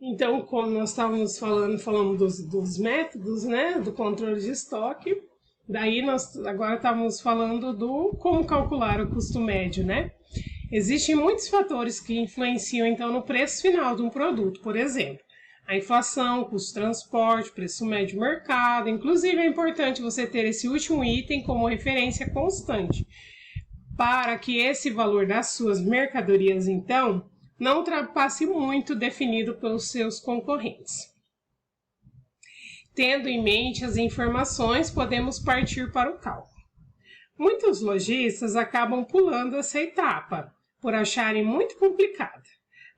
Então, como nós estávamos falando dos métodos, né, do controle de estoque, daí nós agora estávamos falando do como calcular o custo médio, né? Existem muitos fatores que influenciam, então, no preço final de um produto, por exemplo, a inflação, o custo de transporte, preço médio do mercado. Inclusive, é importante você ter esse último item como referência constante, para que esse valor das suas mercadorias, então, não ultrapasse muito definido pelos seus concorrentes. Tendo em mente as informações, podemos partir para o cálculo. Muitos lojistas acabam pulando essa etapa, por acharem muito complicada,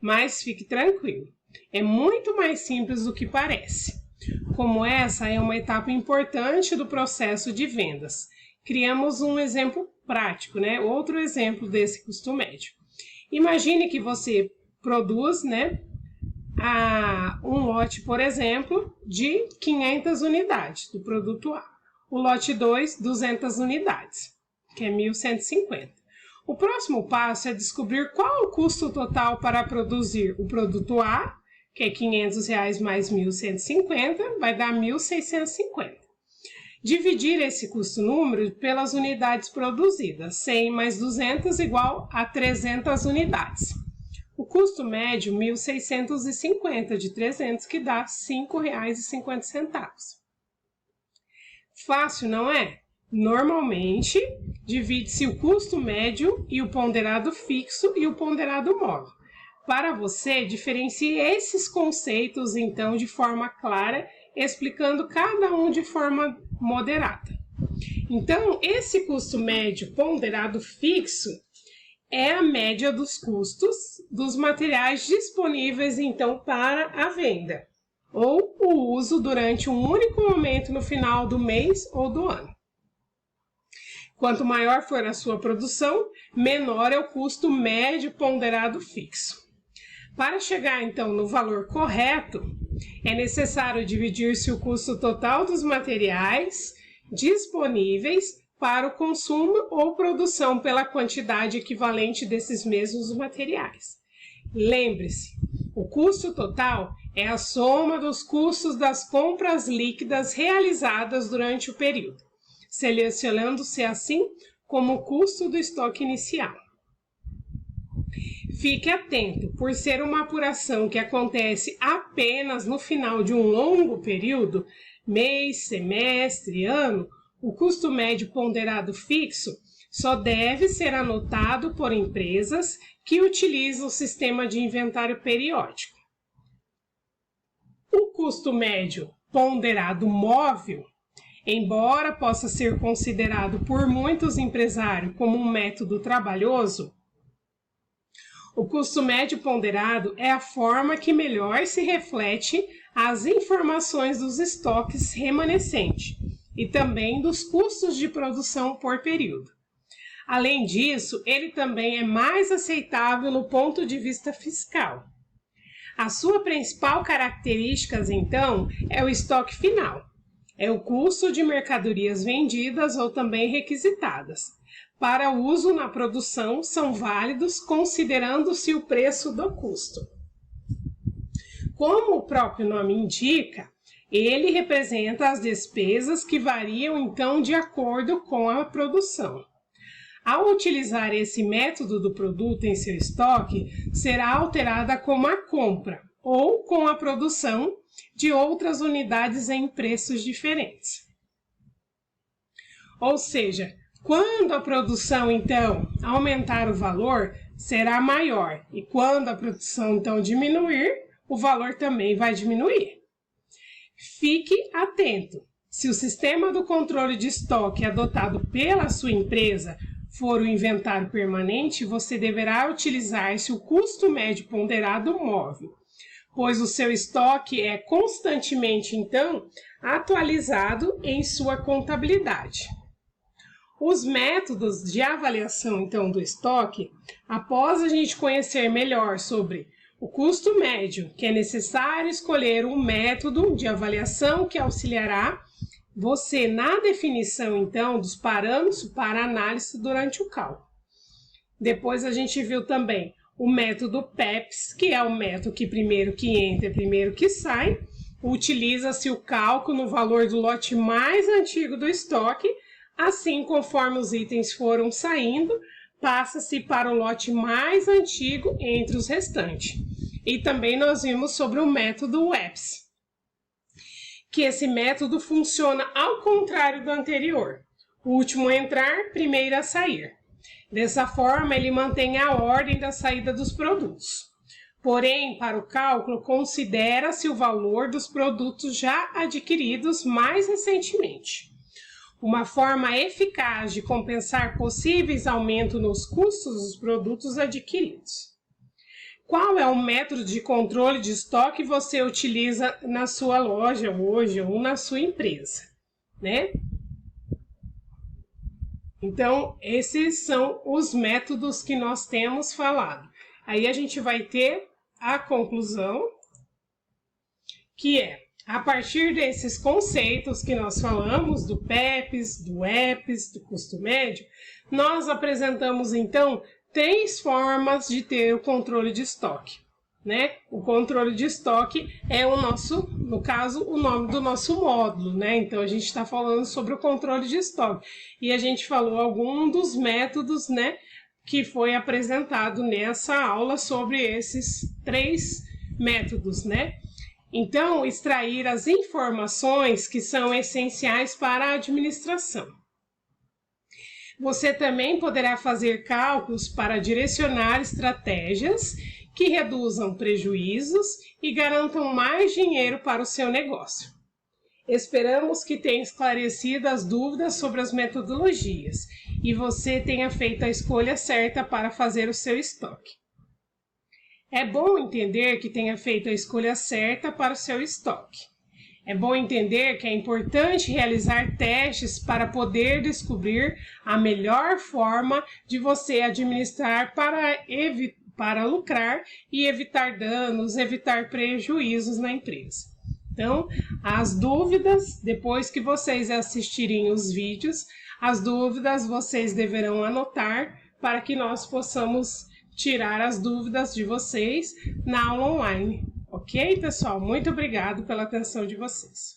mas fique tranquilo, é muito mais simples do que parece. Como essa é uma etapa importante do processo de vendas, criamos um exemplo prático, né? Outro exemplo desse custo médio. Imagine que você produz, né, um lote, por exemplo, de 500 unidades do produto A. O lote 2, 200 unidades, que é 1.150. O próximo passo é descobrir qual o custo total para produzir o produto A, que é R$500 mais 1.150, vai dar 1.650. Dividir esse custo número pelas unidades produzidas, 100 mais 200 igual a 300 unidades. O custo médio, 1.650 de 300, que dá R$ 5,50. Fácil, não é? Normalmente, divide-se o custo médio e o ponderado fixo e o ponderado móvel. Para você, diferencie esses conceitos, então, de forma clara, explicando cada um de forma moderada. Então, esse custo médio ponderado fixo é a média dos custos dos materiais disponíveis, então, para a venda, ou o uso durante um único momento no final do mês ou do ano. Quanto maior for a sua produção, menor é o custo médio ponderado fixo. Para chegar, então, no valor correto, é necessário dividir-se o custo total dos materiais disponíveis para o consumo ou produção pela quantidade equivalente desses mesmos materiais. Lembre-se, o custo total é a soma dos custos das compras líquidas realizadas durante o período, selecionando-se assim como o custo do estoque inicial. Fique atento, por ser uma apuração que acontece apenas no final de um longo período, mês, semestre, ano, o custo médio ponderado fixo só deve ser anotado por empresas que utilizam o sistema de inventário periódico. O custo médio ponderado móvel, embora possa ser considerado por muitos empresários como um método trabalhoso, o custo médio ponderado é a forma que melhor se reflete as informações dos estoques remanescentes e também dos custos de produção por período. Além disso, ele também é mais aceitável no ponto de vista fiscal. A sua principal característica, então, é o estoque final. É o custo de mercadorias vendidas ou também requisitadas. Para uso na produção, são válidos considerando-se o preço do custo. Como o próprio nome indica, ele representa as despesas que variam, então, de acordo com a produção. Ao utilizar esse método do produto em seu estoque, será alterada como a compra ou com a produção de outras unidades em preços diferentes. Ou seja, quando a produção, então, aumentar o valor, será maior. E quando a produção, então, diminuir, o valor também vai diminuir. Fique atento. Se o sistema do controle de estoque adotado pela sua empresa for o inventário permanente, você deverá utilizar-se o custo médio ponderado móvel, pois o seu estoque é constantemente, então, atualizado em sua contabilidade. Os métodos de avaliação, então, do estoque, após a gente conhecer melhor sobre o custo médio, que é necessário escolher um método de avaliação que auxiliará você na definição, então, dos parâmetros para análise durante o cálculo. Depois a gente viu também o método PEPS, que é o método que primeiro que entra, primeiro que sai. Utiliza-se o cálculo no valor do lote mais antigo do estoque, assim conforme os itens foram saindo, passa-se para o lote mais antigo entre os restantes. E também nós vimos sobre o método WEPS, que esse método funciona ao contrário do anterior. O último a entrar, primeiro a sair. Dessa forma, ele mantém a ordem da saída dos produtos. Porém, para o cálculo, considera-se o valor dos produtos já adquiridos mais recentemente. Uma forma eficaz de compensar possíveis aumentos nos custos dos produtos adquiridos. Qual é o método de controle de estoque que você utiliza na sua loja hoje ou na sua empresa, né? Então, esses são os métodos que nós temos falado. Aí a gente vai ter a conclusão, que é, a partir desses conceitos que nós falamos, do PEPS, do WEPS, do custo médio, nós apresentamos, então, 3 formas de ter o controle de estoque, né? O controle de estoque é o nosso, no caso, o nome do nosso módulo, né? Então, a gente está falando sobre o controle de estoque. E a gente falou algum dos métodos, né, que foi apresentado nessa aula sobre esses 3 métodos, né? Então, extrair as informações que são essenciais para a administração. Você também poderá fazer cálculos para direcionar estratégias que reduzam prejuízos e garantam mais dinheiro para o seu negócio. Esperamos que tenha esclarecido as dúvidas sobre as metodologias e você tenha feito a escolha certa para fazer o seu estoque. É bom entender que tenha feito a escolha certa para o seu estoque. É bom entender que é importante realizar testes para poder descobrir a melhor forma de você administrar para lucrar e evitar danos, evitar prejuízos na empresa. Então, as dúvidas, depois que vocês assistirem os vídeos, as dúvidas vocês deverão anotar para que nós possamos tirar as dúvidas de vocês na aula online. Ok, pessoal? Muito obrigado pela atenção de vocês.